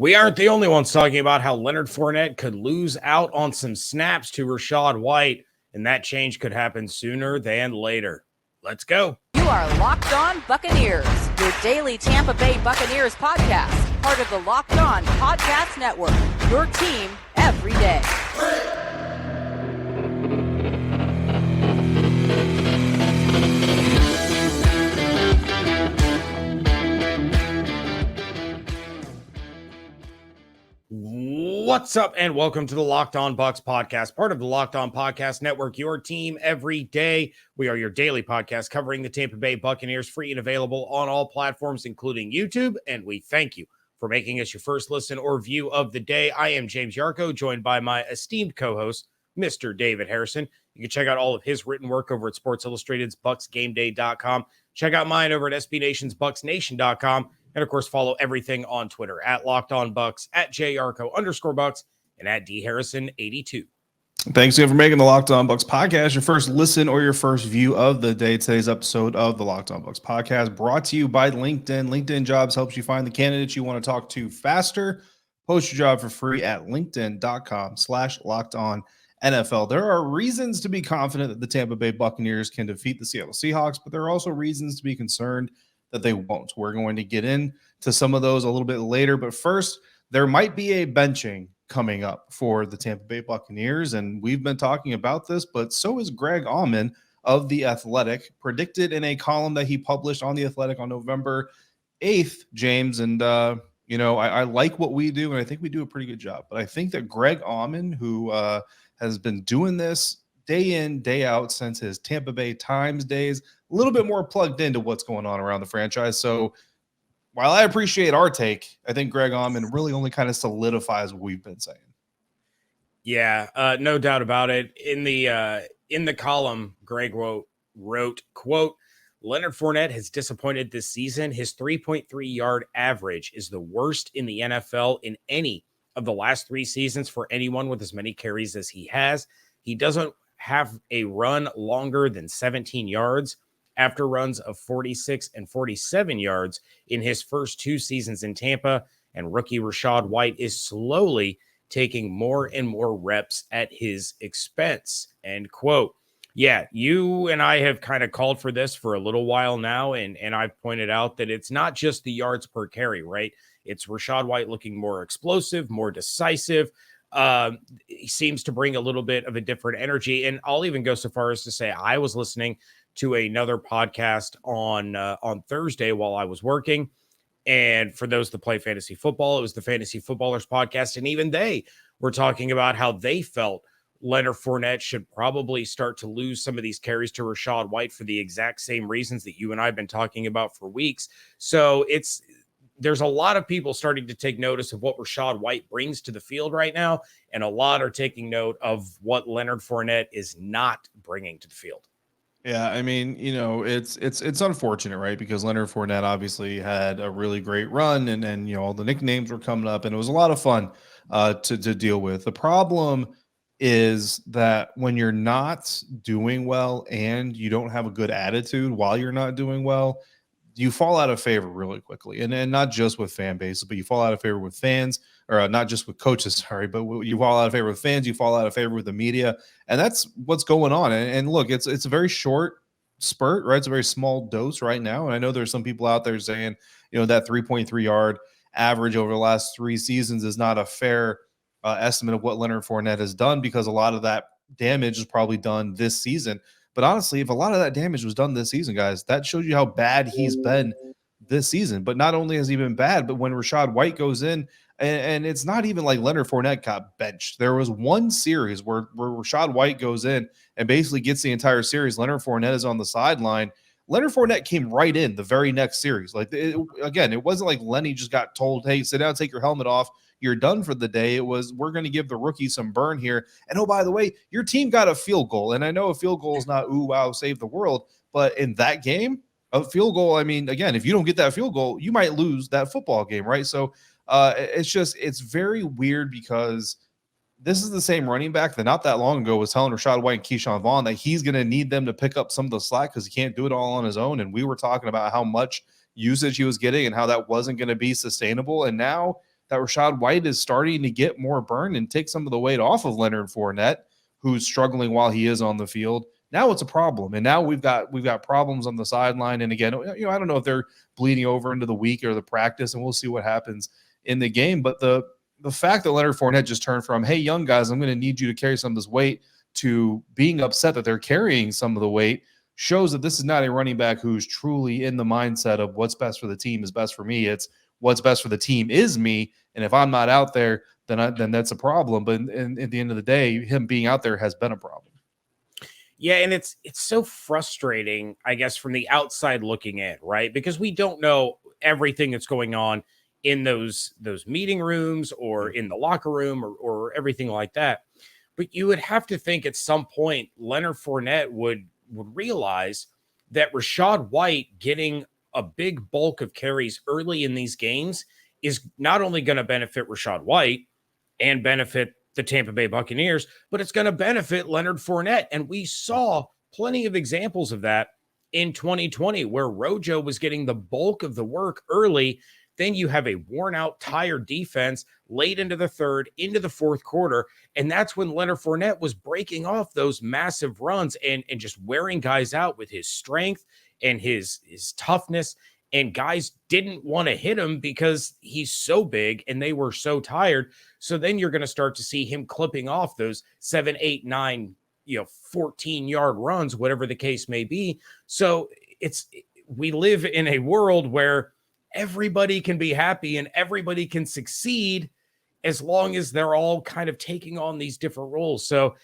We aren't the only ones talking about how Leonard Fournette could lose out on some snaps to Rachaad White, and that change could happen sooner than later. Let's go. You are Locked On Buccaneers, your daily Tampa Bay Buccaneers podcast, part of the Locked On Podcast Network, your team every day. What's up, and welcome to the Locked On Bucs podcast, part of the Locked On Podcast Network, your team every day. We are your daily podcast covering the Tampa Bay Buccaneers, free and available on all platforms, including YouTube, and we thank you for making us your first listen or view of the day. I am James Yarcho, joined by my esteemed co-host, Mr. David Harrison. You can check out all of his written work over at Sports Illustrated's BucsGameDay.com. Check out mine over at SB Nation's BucsNation.com. And, of course, follow everything on Twitter at Locked On Bucs, at JYarcho_Bucs, and at DHarrison82. Thanks again for making the Locked On Bucs podcast your first listen or your first view of the day. Today's episode of the Locked On Bucs podcast brought to you by LinkedIn. LinkedIn Jobs helps you find the candidates you want to talk to faster. Post your job for free at linkedin.com/LockedOnNFL. There are reasons to be confident that the Tampa Bay Buccaneers can defeat the Seattle Seahawks, but there are also reasons to be concerned that they won't. We're going to get into some of those a little bit later, but first, there might be a benching coming up for the Tampa Bay Buccaneers, and we've been talking about this, but so is Greg Auman of The Athletic, predicted in a column that he published on The Athletic on November 8th, James, and I like what we do, and I think we do a pretty good job, but I think that Greg Auman, who has been doing this day in, day out since his Tampa Bay Times days, a little bit more plugged into what's going on around the franchise. So while I appreciate our take, I think Greg Auman really only kind of solidifies what we've been saying. Yeah, no doubt about it. In the column, Greg wrote, quote, Leonard Fournette has disappointed this season. His 3.3-yard average is the worst in the NFL in any of the last 3 seasons for anyone with as many carries as he has. He doesn't have a run longer than 17 yards after runs of 46 and 47 yards in his first 2 seasons in Tampa, and rookie Rachaad White is slowly taking more and more reps at his expense, end quote. Yeah, you and I have kind of called for this for a little while now, and I've pointed out that it's not just the yards per carry, right? It's Rachaad White looking more explosive, more decisive. He seems to bring a little bit of a different energy, and I'll even go so far as to say I was listening to another podcast on Thursday while I was working, and for those that play fantasy football, it was the Fantasy Footballers podcast, and even they were talking about how they felt Leonard Fournette should probably start to lose some of these carries to Rachaad White for the exact same reasons that you and I have been talking about for weeks. So there's a lot of people starting to take notice of what Rachaad White brings to the field right now, and a lot are taking note of what Leonard Fournette is not bringing to the field. Yeah, I mean, it's unfortunate, right? Because Leonard Fournette obviously had a really great run, and all the nicknames were coming up, and it was a lot of fun to deal with. The problem is that when you're not doing well and you don't have a good attitude while you're not doing well, you fall out of favor really quickly. And not just with fan bases, but you fall out of favor with fans, or not just with coaches, sorry, but you fall out of favor with fans, you fall out of favor with the media. And that's what's going on. And look, it's a very short spurt, right? It's a very small dose right now. And I know there's some people out there saying, that 3.3-yard average over the last 3 seasons is not a fair estimate of what Leonard Fournette has done, because a lot of that damage is probably done this season. But honestly, if a lot of that damage was done this season, guys, that shows you how bad he's been this season. But not only has he been bad, but when Rachaad White goes in, and it's not even like Leonard Fournette got benched. There was one series where Rachaad White goes in and basically gets the entire series. Leonard Fournette is on the sideline. Leonard Fournette came right in the very next series. Again, it wasn't like Lenny just got told, hey, sit down, take your helmet off, you're done for the day. It was, we're going to give the rookie some burn here. And oh, by the way, your team got a field goal. And I know a field goal is not, ooh, wow, save the world. But in that game, a field goal, I mean, again, if you don't get that field goal, you might lose that football game, right? So it's very weird, because this is the same running back that not that long ago was telling Rachaad White and Keyshawn Vaughn that he's going to need them to pick up some of the slack because he can't do it all on his own. And we were talking about how much usage he was getting and how that wasn't going to be sustainable. And now that Rachaad White is starting to get more burn and take some of the weight off of Leonard Fournette, who's struggling while he is on the field. Now it's a problem. And now we've got problems on the sideline. And again, I don't know if they're bleeding over into the week or the practice, and we'll see what happens in the game. But the fact that Leonard Fournette just turned from, hey, young guys, I'm going to need you to carry some of this weight, to being upset that they're carrying some of the weight, shows that this is not a running back who's truly in the mindset of what's best for the team is best for me. It's what's best for the team is me. And if I'm not out there, then that's a problem. But at the end of the day, him being out there has been a problem. Yeah, and it's so frustrating, I guess, from the outside looking in, right? Because we don't know everything that's going on in those meeting rooms or in the locker room or everything like that. But you would have to think at some point Leonard Fournette would realize that Rachaad White getting a big bulk of carries early in these games is not only going to benefit Rachaad White and benefit the Tampa Bay Buccaneers, but it's going to benefit Leonard Fournette. And we saw plenty of examples of that in 2020, where Rojo was getting the bulk of the work early. Then you have a worn out, tired defense late into the third, into the fourth quarter. And that's when Leonard Fournette was breaking off those massive runs and just wearing guys out with his strength and his toughness. And guys didn't want to hit him because he's so big and they were so tired. So then you're going to start to see him clipping off those 7, 8, 9, 14-yard runs, whatever the case may be. So we live in a world where everybody can be happy and everybody can succeed as long as they're all kind of taking on these different roles. So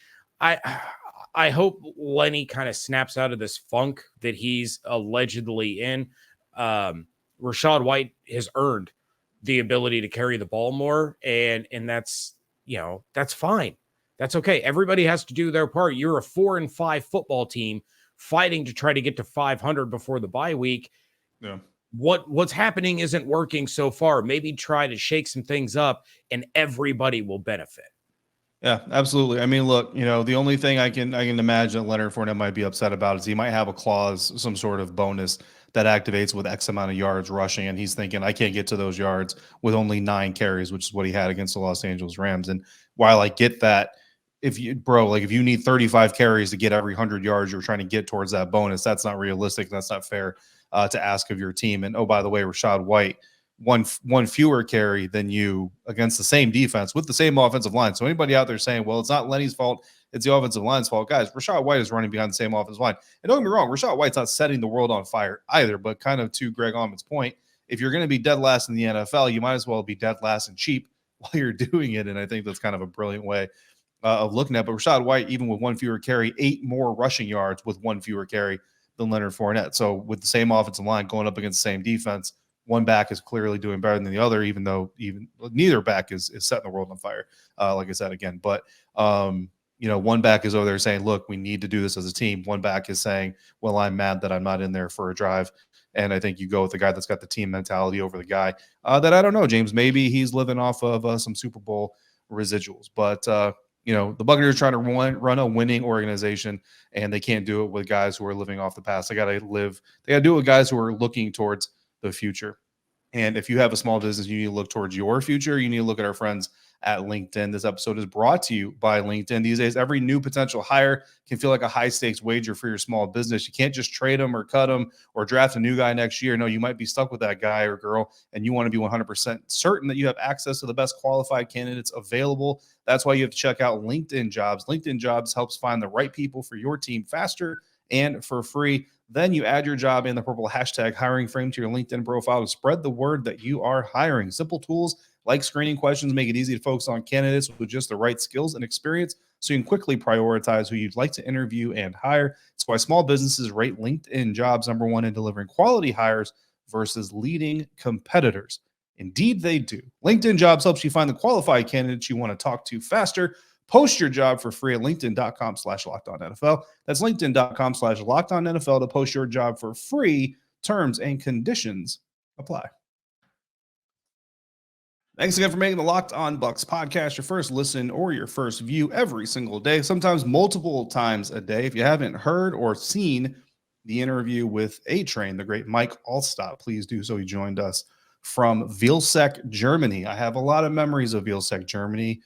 I hope Lenny kind of snaps out of this funk that he's allegedly in. Rachaad White has earned the ability to carry the ball more, and that's, that's fine. That's okay. Everybody has to do their part. You're a 4-5 football team fighting to try to get to 500 before the bye week. Yeah. What's happening isn't working so far. Maybe try to shake some things up and everybody will benefit. Yeah, absolutely. I mean, look, the only thing I can imagine that Leonard Fournette might be upset about is he might have a clause, some sort of bonus that activates with X amount of yards rushing, and he's thinking, I can't get to those yards with only 9 carries, which is what he had against the Los Angeles Rams. And while I get that, if you need 35 carries to get every 100 yards, you're trying to get towards that bonus. That's not realistic. That's not fair to ask of your team. And oh, by the way, Rachaad White, one fewer carry than you against the same defense with the same offensive line. So anybody out there saying, well, it's not Lenny's fault, it's the offensive line's fault, guys, Rachaad White is running behind the same offensive line. And don't get me wrong, Rachaad White's not setting the world on fire either, but kind of to Greg Allman's point, if you're going to be dead last in the NFL, you might as well be dead last and cheap while you're doing it. And I think that's kind of a brilliant way of looking at it. But Rachaad White, even with 1 fewer carry, 8 more rushing yards with 1 fewer carry than Leonard Fournette. So with the same offensive line going up against the same defense, one back is clearly doing better than the other, even though neither back is setting the world on fire, like I said again. But, one back is over there saying, look, we need to do this as a team. One back is saying, well, I'm mad that I'm not in there for a drive. And I think you go with the guy that's got the team mentality over the guy that, I don't know, James, maybe he's living off of some Super Bowl residuals. But, the Buccaneers are trying to run a winning organization, and they can't do it with guys who are living off the past. They got to do it with guys who are looking towards the future. And if you have a small business, you need to look towards your future. You need to look at our friends at LinkedIn. This episode is brought to you by LinkedIn. These days, every new potential hire can feel like a high stakes wager for your small business. You can't just trade them or cut them or draft a new guy next year. No, you might be stuck with that guy or girl, and you want to be 100% certain that you have access to the best qualified candidates available. That's why you have to check out LinkedIn Jobs. LinkedIn Jobs helps find the right people for your team faster and for free. Then you add your job in the purple hashtag hiring frame to your LinkedIn profile to spread the word that you are hiring. Simple tools like screening questions make it easy to focus on candidates with just the right skills and experience so you can quickly prioritize who you'd like to interview and hire. It's why small businesses rate LinkedIn Jobs #1 in delivering quality hires versus leading competitors. Indeed, they do. LinkedIn Jobs helps you find the qualified candidates you want to talk to faster. Post your job for free at linkedin.com/LockedOnNFL. That's linkedin.com/LockedOnNFL to post your job for free. Terms and conditions apply. Thanks again for making the Locked On Bucs podcast your first listen or your first view every single day, sometimes multiple times a day. If you haven't heard or seen the interview with A-Train, the great Mike Alstott, please do so. He joined us from Vilseck, Germany. I have a lot of memories of Vilseck, Germany.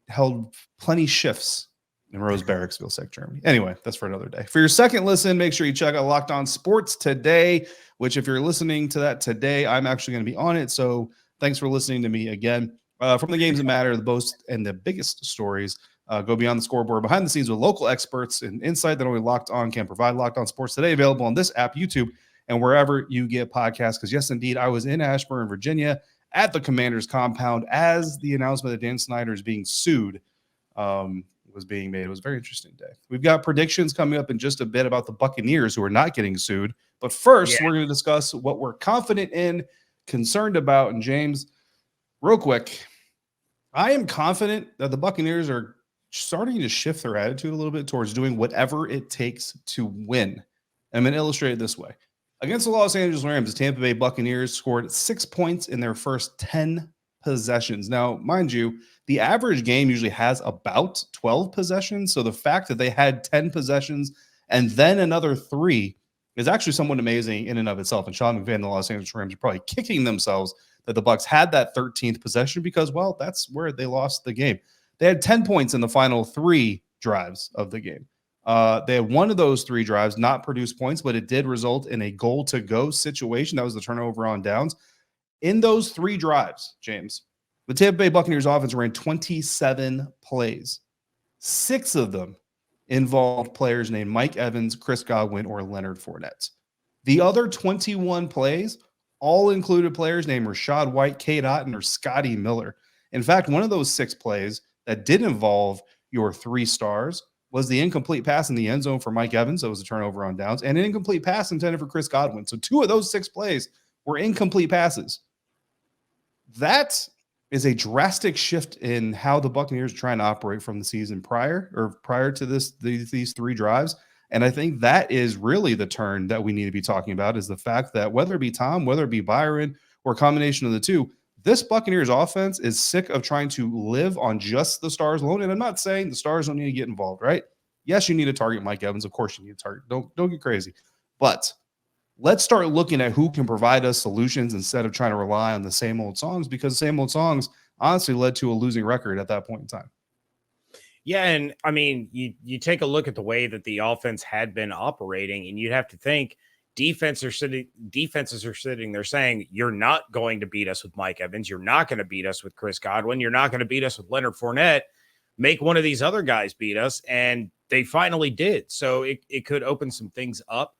Held plenty shifts in Rose Barracks, Vilseck, Germany. Anyway, that's for another day. For your second listen, make sure you check out Locked On Sports Today, which if you're listening to that today, I'm actually going to be on it. So thanks for listening to me again. From the games that matter, the most and the biggest stories, go beyond the scoreboard, behind the scenes with local experts and insight that only Locked On can provide. Locked On Sports Today, available on this app, YouTube, and wherever you get podcasts. Because yes, indeed, I was in Ashburn, Virginia, at the Commanders compound as the announcement that Dan Snyder is being sued was being made. It was a very interesting day. We've got predictions coming up in just a bit about the Buccaneers who are not getting sued. But first, we're going to discuss what we're confident in, concerned about. And James, real quick, I am confident that the Buccaneers are starting to shift their attitude a little bit towards doing whatever it takes to win. I'm going to illustrate it this way. Against the Los Angeles Rams, the Tampa Bay Buccaneers scored 6 points in their first 10 possessions. Now, mind you, the average game usually has about 12 possessions. So the fact that they had 10 possessions and then another 3 is actually somewhat amazing in and of itself. And Sean McVay and the Los Angeles Rams are probably kicking themselves that the Bucs had that 13th possession because, well, that's where they lost the game. They had 10 points in the final 3 drives of the game. They had one of those 3 drives not produce points, but it did result in a goal-to-go situation. That was the turnover on downs. In those 3 drives, James, the Tampa Bay Buccaneers offense ran 27 plays. 6 of them involved players named Mike Evans, Chris Godwin, or Leonard Fournette. The other 21 plays all included players named Rachaad White, Cade Otton, or Scotty Miller. In fact, one of those 6 plays that did involve your 3 stars was the incomplete pass in the end zone for Mike Evans. That was a turnover on downs, and an incomplete pass intended for Chris Godwin. So 2 of those 6 plays were incomplete passes. That is a drastic shift in how the Buccaneers are trying to operate from the season prior to these 3 drives. And I think that is really the turn that we need to be talking about, is the fact that whether it be Tom, whether it be Byron, or a combination of the 2, this Buccaneers offense is sick of trying to live on just the stars alone. And I'm not saying the stars don't need to get involved, right? Yes, you need to target Mike Evans. Of course you need to target. Don't get crazy. But let's start looking at who can provide us solutions instead of trying to rely on the same old songs, because the same old songs honestly led to a losing record at that point in time. Yeah, and I mean, you take a look at the way that the offense had been operating, and you'd have to think defenses are sitting there saying, you're not going to beat us with Mike Evans. You're not going to beat us with Chris Godwin. You're not going to beat us with Leonard Fournette. Make one of these other guys beat us. And they finally did. So it could open some things up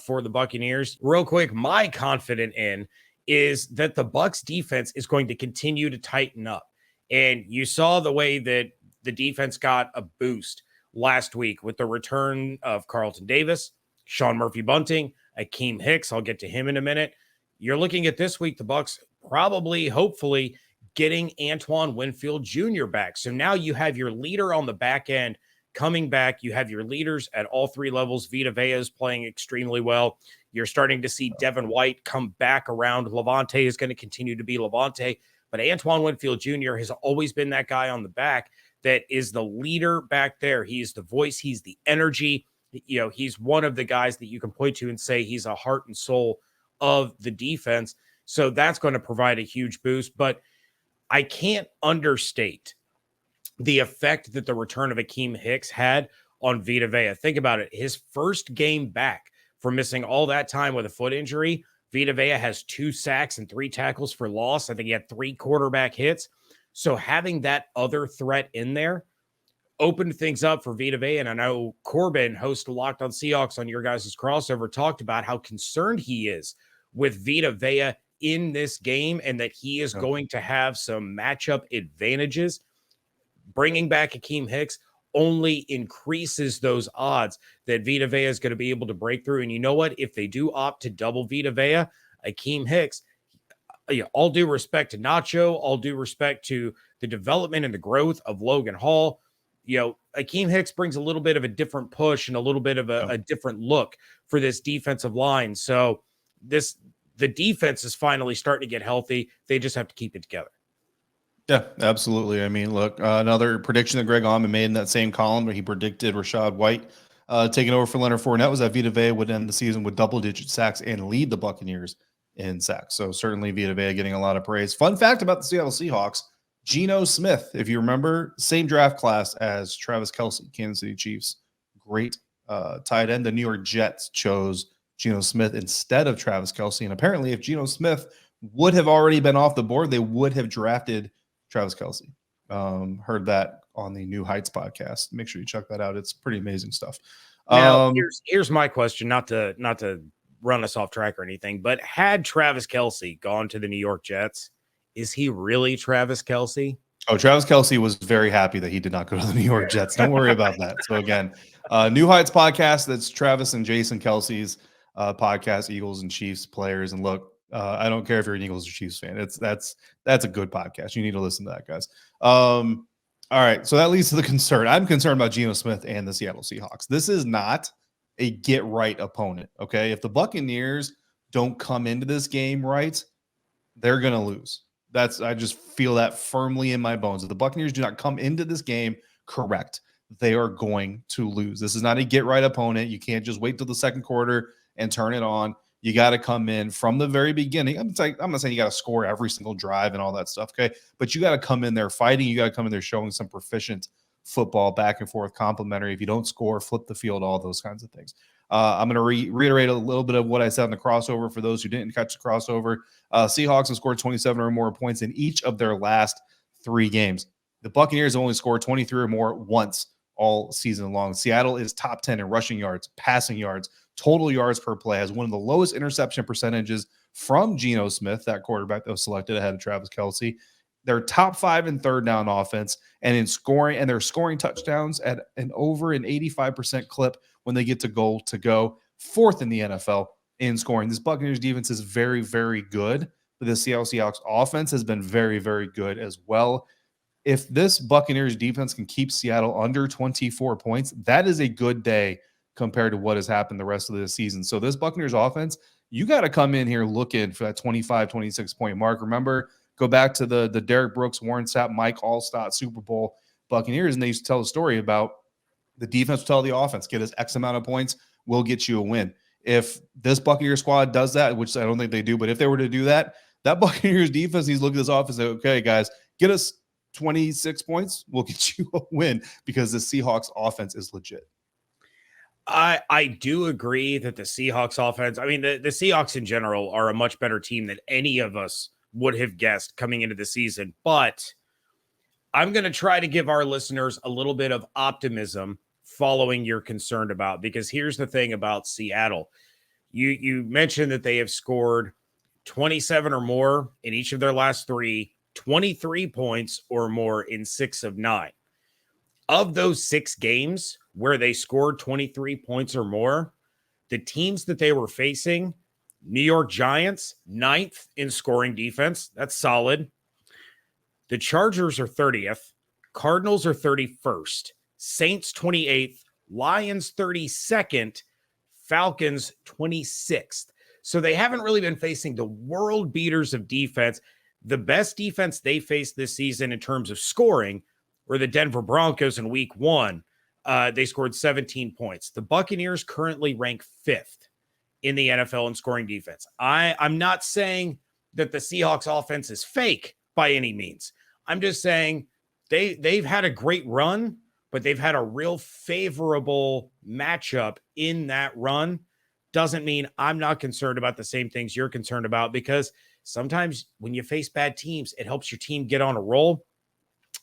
for the Buccaneers. Real quick, my confident in is that the Bucs defense is going to continue to tighten up. And you saw the way that the defense got a boost last week with the return of Carlton Davis, Sean Murphy-Bunting, Akeem Hicks. I'll get to him in a minute. You're looking at this week, the Bucs probably, hopefully, getting Antoine Winfield Jr. back. So now you have your leader on the back end coming back. You have your leaders at all 3 levels. Vita Vea is playing extremely well. You're starting to see Devin White come back around. Levante is going to continue to be Levante. But Antoine Winfield Jr. has always been that guy on the back that is the leader back there. He's the voice. He's the energy. You know, he's one of the guys that you can point to and say he's a heart and soul of the defense. So that's going to provide a huge boost. But I can't understate the effect that the return of Akeem Hicks had on Vita Vea. Think about it. His first game back from missing all that time with a foot injury, Vita Vea has 2 sacks and 3 tackles for loss. I think he had 3 quarterback hits. So having that other threat in there opened things up for Vita Vea. And I know Corbin, host of Locked On Seahawks on your guys' crossover, talked about how concerned he is with Vita Vea in this game and that he is going to have some matchup advantages. Bringing back Akeem Hicks only increases those odds that Vita Vea is going to be able to break through. And you know what? If they do opt to double Vita Vea, Akeem Hicks, all due respect to Nacho, all due respect to the development and the growth of Logan Hall, Akeem Hicks brings a little bit of a different push and a little bit of a different look for this defensive line. So the defense is finally starting to get healthy. They just have to keep it together. Yeah, absolutely. I mean, look, another prediction that Greg Auman made in that same column where he predicted Rachaad White taking over for Leonard Fournette was that Vita Vea would end the season with double-digit sacks and lead the Buccaneers in sacks. So certainly Vita Vea getting a lot of praise. Fun fact about the Seattle Seahawks, Geno Smith, if you remember, same draft class as Travis Kelce, Kansas City Chiefs. Great tight end. The New York Jets chose Geno Smith instead of Travis Kelce. And apparently if Geno Smith would have already been off the board, they would have drafted Travis Kelce. Heard that on the New Heights podcast. Make sure you check that out. It's pretty amazing stuff. Now, here's my question, not to run us off track or anything, but had Travis Kelce gone to the New York Jets, is he really Travis Kelce? Oh, Travis Kelce was very happy that he did not go to the New York Jets. Don't worry about that. So again, New Heights podcast, that's Travis and Jason Kelce's podcast, Eagles and Chiefs players. And look, I don't care if you're an Eagles or Chiefs fan. That's a good podcast. You need to listen to that, guys. All right, so that leads to the concern. I'm concerned about Geno Smith and the Seattle Seahawks. This is not a get-right opponent, okay? If the Buccaneers don't come into this game right, they're going to lose. I just feel that firmly in my bones. If the Buccaneers do not come into this game correct, they are going to lose. This is not a get-right opponent. You can't just wait till the second quarter and turn it on. You got to come in from the very beginning. I'm not saying you got to score every single drive and all that stuff, okay? But you got to come in there fighting. You got to come in there showing some proficient football, back and forth, complimentary. If you don't score, flip the field, all those kinds of things. I'm going to reiterate a little bit of what I said in the crossover for those who didn't catch the crossover. Seahawks have scored 27 or more points in each of their last 3 games. The Buccaneers only scored 23 or more once all season long. Seattle is top 10 in rushing yards, passing yards, total yards per play, has one of the lowest interception percentages from Geno Smith, that quarterback that was selected ahead of Travis Kelce. They're top 5 in third down offense and in scoring, and they're scoring touchdowns at an over an 85% clip when they get to goal to go. 4th in the NFL in scoring. This Buccaneers defense is very, very good, but the Seattle Seahawks offense has been very, very good as well. If this Buccaneers defense can keep Seattle under 24 points, that is a good day compared to what has happened the rest of the season. So this Buccaneers offense, you got to come in here looking for that 25, 26 point mark. Remember, go back to the Derek Brooks, Warren Sapp, Mike Allstott Super Bowl Buccaneers, and they used to tell a story about the defense will tell the offense, get us X amount of points, we'll get you a win. If this Buccaneers squad does that, which I don't think they do, but if they were to do that, that Buccaneers defense needs to look at this offense and say, okay, guys, get us 26 points, we'll get you a win, because the Seahawks offense is legit. I do agree that the Seahawks offense, I mean, the Seahawks in general are a much better team than any of us would have guessed coming into the season. But I'm going to try to give our listeners a little bit of optimism following you're concerned about, because here's the thing about Seattle. You mentioned that they have scored 27 or more in each of their last 3, 23 points or more in 6 of 9. Of those 6 games where they scored 23 points or more, the teams that they were facing, New York Giants, 9th in scoring defense. That's solid. The Chargers are 30th. Cardinals are 31st. Saints 28th. Lions 32nd. Falcons 26th. So they haven't really been facing the world beaters of defense. The best defense they faced this season in terms of scoring were the Denver Broncos in week 1. They scored 17 points. The Buccaneers currently rank 5th in the NFL in scoring defense. I'm not saying that the Seahawks offense is fake by any means. I'm just saying they've had a great run, but they've had a real favorable matchup in that run. Doesn't mean I'm not concerned about the same things you're concerned about, because sometimes when you face bad teams, it helps your team get on a roll.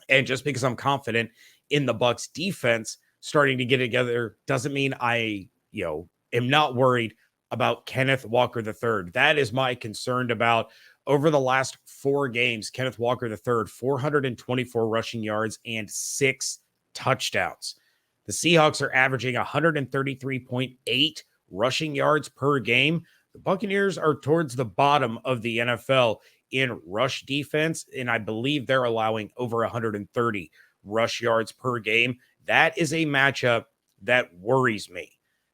And just because I'm confident in the Bucs defense starting to get together doesn't mean I, am not worried about Kenneth Walker III. That is my concern about. Over the last 4 games, Kenneth Walker III, 424 rushing yards and 6 touchdowns. The Seahawks are averaging 133.8 rushing yards per game. The Buccaneers are towards the bottom of the NFL in rush defense, and I believe they're allowing over 130 rush yards per game. That is a matchup that worries me.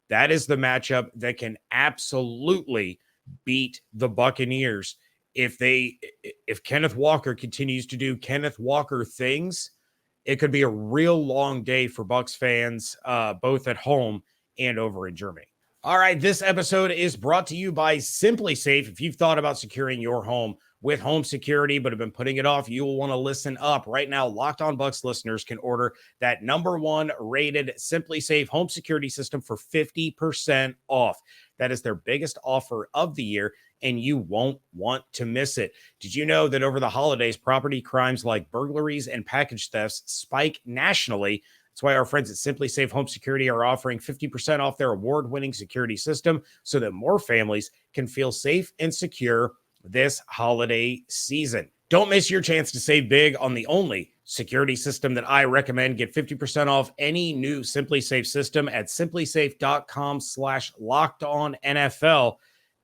That is the matchup that can absolutely beat the Buccaneers. If Kenneth Walker continues to do Kenneth Walker things, it could be a real long day for Bucs fans, both at home and over in Germany. All right, this episode is brought to you by Simply Safe. If you've thought about securing your home with home security but have been putting it off, you will want to listen up. Right now, Locked On Bucs listeners can order that #1 rated Simply Safe home security system for 50% off. That is their biggest offer of the year, and you won't want to miss it. Did you know that over the holidays, property crimes like burglaries and package thefts spike nationally? That's why our friends at Simply Safe Home Security are offering 50% off their award-winning security system so that more families can feel safe and secure this holiday season. Don't miss your chance to save big on the only security system that I recommend. Get 50% off any new Simply Safe system at simplysafe.com/lockedonnfl.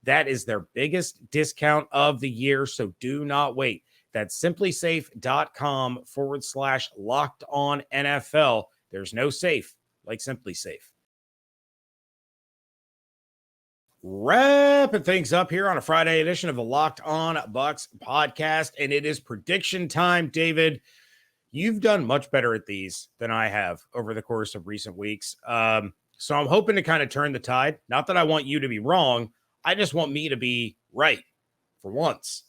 That is their biggest discount of the year, so do not wait. That's simplysafe.com/lockedonnfl. There's no safe like Simply Safe. Wrapping things up here on a Friday edition of the Locked On Bucs podcast, and it is prediction time. David, you've done much better at these than I have over the course of recent weeks. So I'm hoping to kind of turn the tide. Not that I want you to be wrong. I just want me to be right for once.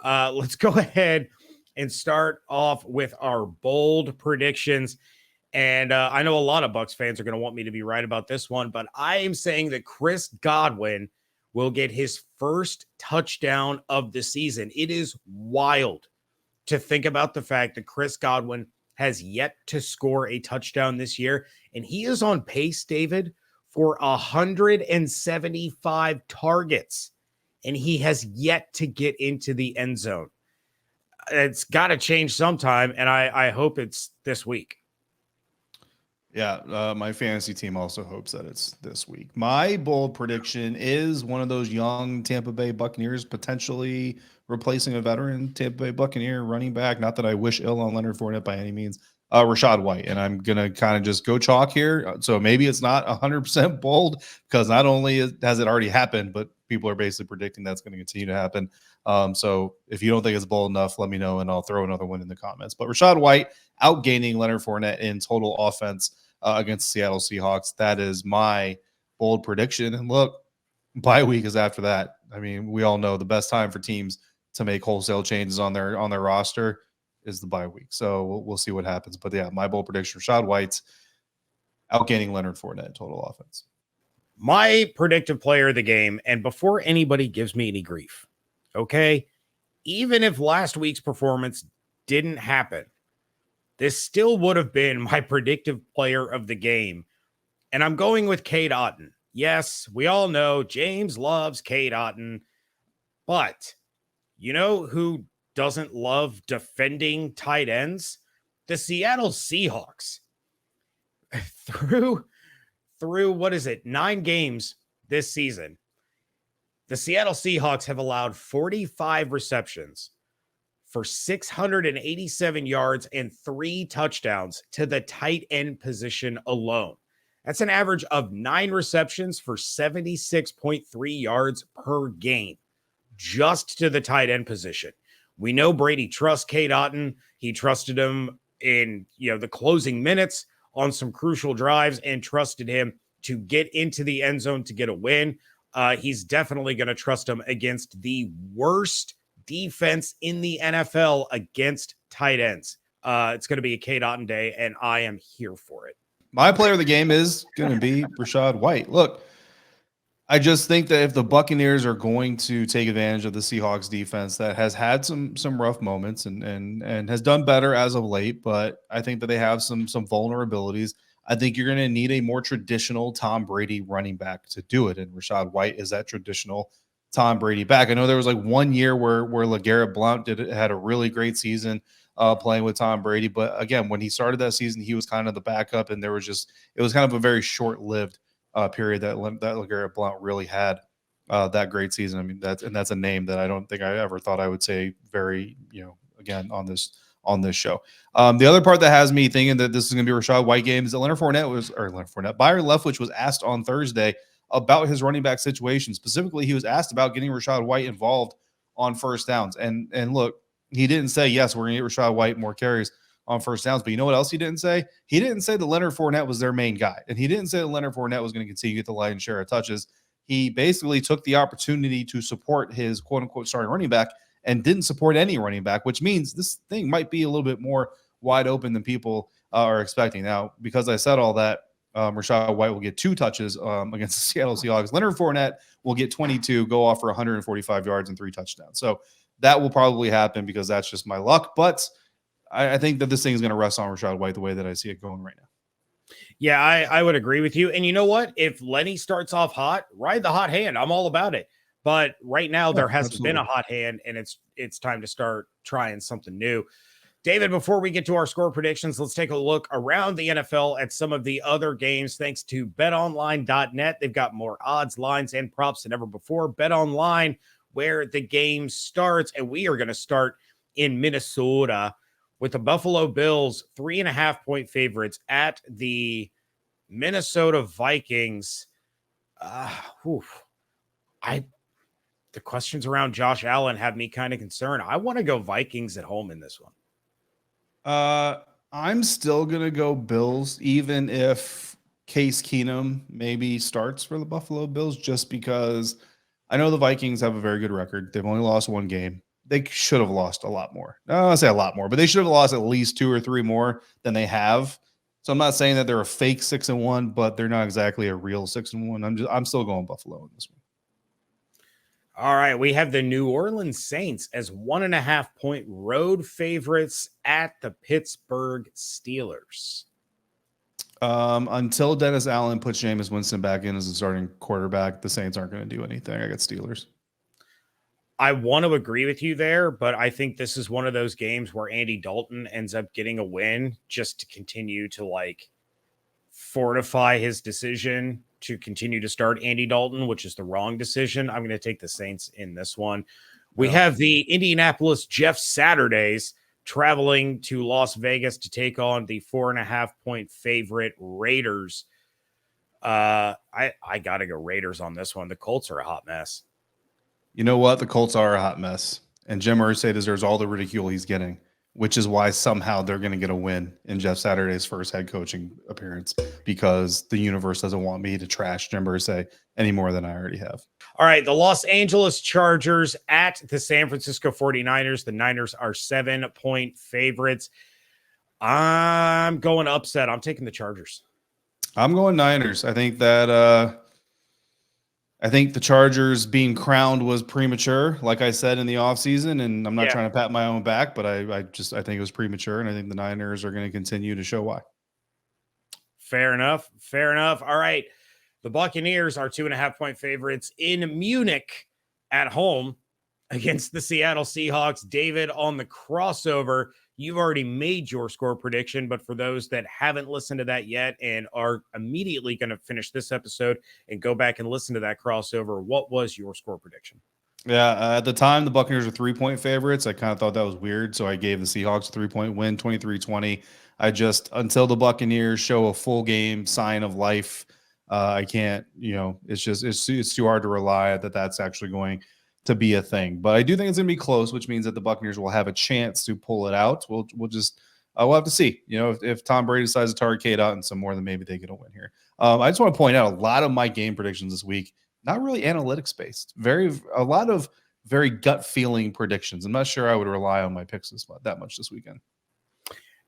Let's go ahead and start off with our bold predictions. And I know a lot of Bucs fans are going to want me to be right about this one, but I am saying that Chris Godwin will get his first touchdown of the season. It is wild to think about the fact that Chris Godwin has yet to score a touchdown this year, and he is on pace, David, for 175 targets, and he has yet to get into the end zone. It's got to change sometime, and I hope it's this week. Yeah, my fantasy team also hopes that it's this week. My bold prediction is one of those young Tampa Bay Buccaneers potentially replacing a veteran Tampa Bay Buccaneer running back. Not that I wish ill on Leonard Fournette by any means. Rachaad White, and I'm going to kind of just go chalk here. So maybe it's not 100% bold because not only has it already happened, but people are basically predicting that's going to continue to happen. So if you don't think it's bold enough, let me know, and I'll throw another one in the comments. But Rachaad White outgaining Leonard Fournette in total offense against the Seattle Seahawks. That is my bold prediction. And look, bye week is after that. I mean, we all know the best time for teams to make wholesale changes on their roster is the bye week. So we'll see what happens. But yeah, my bold prediction, Rachaad White's outgaining Leonard Fournette in total offense. My predictive player of the game, and before anybody gives me any grief, okay, even if last week's performance didn't happen, this still would have been my predictive player of the game. And I'm going with Cade Otton. Yes, we all know James loves Cade Otton, but you know who doesn't love defending tight ends? The Seattle Seahawks. Through what is it, 9 games this season, the Seattle Seahawks have allowed 45 receptions for 687 yards and 3 touchdowns to the tight end position alone. That's an average of 9 receptions for 76.3 yards per game, just to the tight end position. We know Brady trusts Cade Otton. He trusted him in the closing minutes on some crucial drives and trusted him to get into the end zone to get a win. He's definitely going to trust him against the worst defense in the NFL against tight ends. It's going to be a Cade Otton day, and I am here for it. My player of the game is going to be Rachaad White. Look, I just think that if the Buccaneers are going to take advantage of the Seahawks defense that has had some rough moments and has done better as of late, but I think that they have some vulnerabilities. I think you're going to need a more traditional Tom Brady running back to do it, and Rachaad White is that traditional Tom Brady back. I know there was like one year where LeGarrette Blount had a really great season playing with Tom Brady, but again, when he started that season, he was kind of the backup, and it was kind of a very short-lived period that LeGarrette Blount really had that great season. I mean, that's a name that I don't think I ever thought I would say very, again on this show. The other part that has me thinking that this is going to be a Rachaad White game is that Byron Leftwich was asked on Thursday about his running back situation. Specifically, he was asked about getting Rachaad White involved on first downs. And look, he didn't say, yes, we're going to get Rachaad White more carries. on first downs. But you know what else he didn't say? He didn't say that Leonard Fournette was their main guy. And he didn't say that Leonard Fournette was going to continue to get the lion's share of touches. He basically took the opportunity to support his quote-unquote starting running back and didn't support any running back, which means this thing might be a little bit more wide open than people are expecting. Now, because I said all that, Rachaad White will get 2 touches against the Seattle Seahawks. Leonard Fournette will get 22, go off for 145 yards and 3 touchdowns. So that will probably happen because that's just my luck. But I think that this thing is going to rest on Rachaad White the way that I see it going right now. Yeah, I would agree with you. And you know what? If Lenny starts off hot, ride the hot hand. I'm all about it. But right now, there hasn't been a hot hand, and it's time to start trying something new. David, before we get to our score predictions, let's take a look around the NFL at some of the other games. Thanks to betonline.net. They've got more odds, lines, and props than ever before. BetOnline, where the game starts. And we are going to start in Minnesota with the Buffalo Bills, 3.5-point favorites at the Minnesota Vikings. The questions around Josh Allen have me kind of concerned. I want to go Vikings at home in this one. I'm still going to go Bills, even if Case Keenum maybe starts for the Buffalo Bills, just because I know the Vikings have a very good record. They've only lost 1 game. They should have lost a lot more. No, I say a lot more, but they should have lost at least 2 or 3 more than they have. So I'm not saying that they're a fake 6-1, but they're not exactly a real 6-1. I'm still going Buffalo in this one. All right, we have the New Orleans Saints as 1.5-point road favorites at the Pittsburgh Steelers. Until Dennis Allen puts Jameis Winston back in as a starting quarterback, the Saints aren't going to do anything. I got Steelers. I want to agree with you there, but I think this is one of those games where Andy Dalton ends up getting a win just to continue to fortify his decision to continue to start Andy Dalton, which is the wrong decision. I'm going to take the Saints in this one. We have the Indianapolis Jeff Saturdays traveling to Las Vegas to take on the 4.5-point favorite Raiders. I got to go Raiders on this one. The Colts are a hot mess. You know what? The Colts are a hot mess. And Jim Irsay deserves all the ridicule he's getting, which is why somehow they're going to get a win in Jeff Saturday's first head coaching appearance, because the universe doesn't want me to trash Jim Irsay any more than I already have. All right, the Los Angeles Chargers at the San Francisco 49ers. The Niners are 7-point favorites. I'm going upset. I'm taking the Chargers. I'm going Niners. I think that I think the Chargers being crowned was premature, like I said in the offseason, and I'm not trying to pat my own back, but I think it was premature, and I think the Niners are going to continue to show why. Fair enough. All right, the Buccaneers are 2.5-point favorites in Munich at home against the Seattle Seahawks. David, on the crossover, you've already made your score prediction, but for those that haven't listened to that yet and are immediately going to finish this episode and go back and listen to that crossover, what was your score prediction? Yeah, at the time, the Buccaneers were 3-point favorites. I kind of thought that was weird, so I gave the Seahawks a 3-point win, 23-20. Until the Buccaneers show a full game sign of life, I can't, it's too hard to rely that that's actually going to be a thing. But I do think it's going to be close, which means that the Buccaneers will have a chance to pull it out. We'll have to see. If Tom Brady decides to target Kate out and some more, then maybe they get a win here. I just want to point out a lot of my game predictions this week, not really analytics based, a lot of very gut feeling predictions. I'm not sure I would rely on my picks that much this weekend.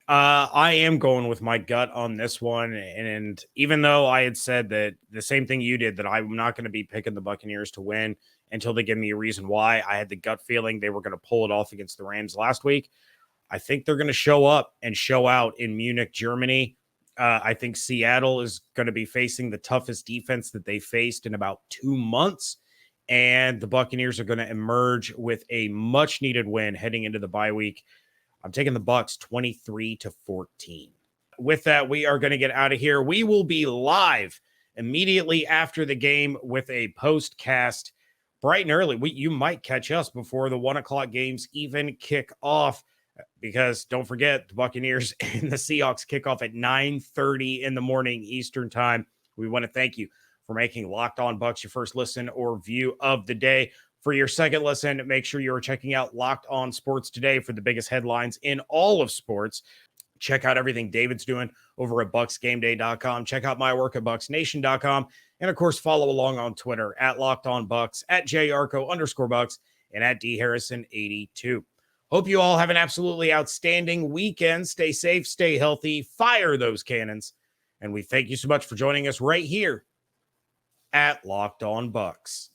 I am going with my gut on this one. And even though I had said that the same thing you did, that I'm not going to be picking the Buccaneers to win until they give me a reason why, I had the gut feeling they were going to pull it off against the Rams last week. I think they're going to show up and show out in Munich, Germany. I think Seattle is going to be facing the toughest defense that they faced in about 2 months. And the Buccaneers are going to emerge with a much needed win heading into the bye week. I'm taking the Bucs 23-14. With that, we are going to get out of here. We will be live immediately after the game with a postcast bright and early. You might catch us before the 1:00 games even kick off, because don't forget, the Buccaneers and the Seahawks kick off at 9:30 in the morning Eastern time. We want to thank you for making Locked On Bucs your first listen or view of the day. For your second listen, make sure you're checking out Locked On Sports Today for the biggest headlines in all of sports. Check out everything David's doing over at BucsGameDay.com. Check out my work at BucsNation.com. And, of course, follow along on Twitter at Locked On Bucs, at JYarcho_Bucs, and at DHarrison82. Hope you all have an absolutely outstanding weekend. Stay safe, stay healthy, fire those cannons. And we thank you so much for joining us right here at Locked On Bucs.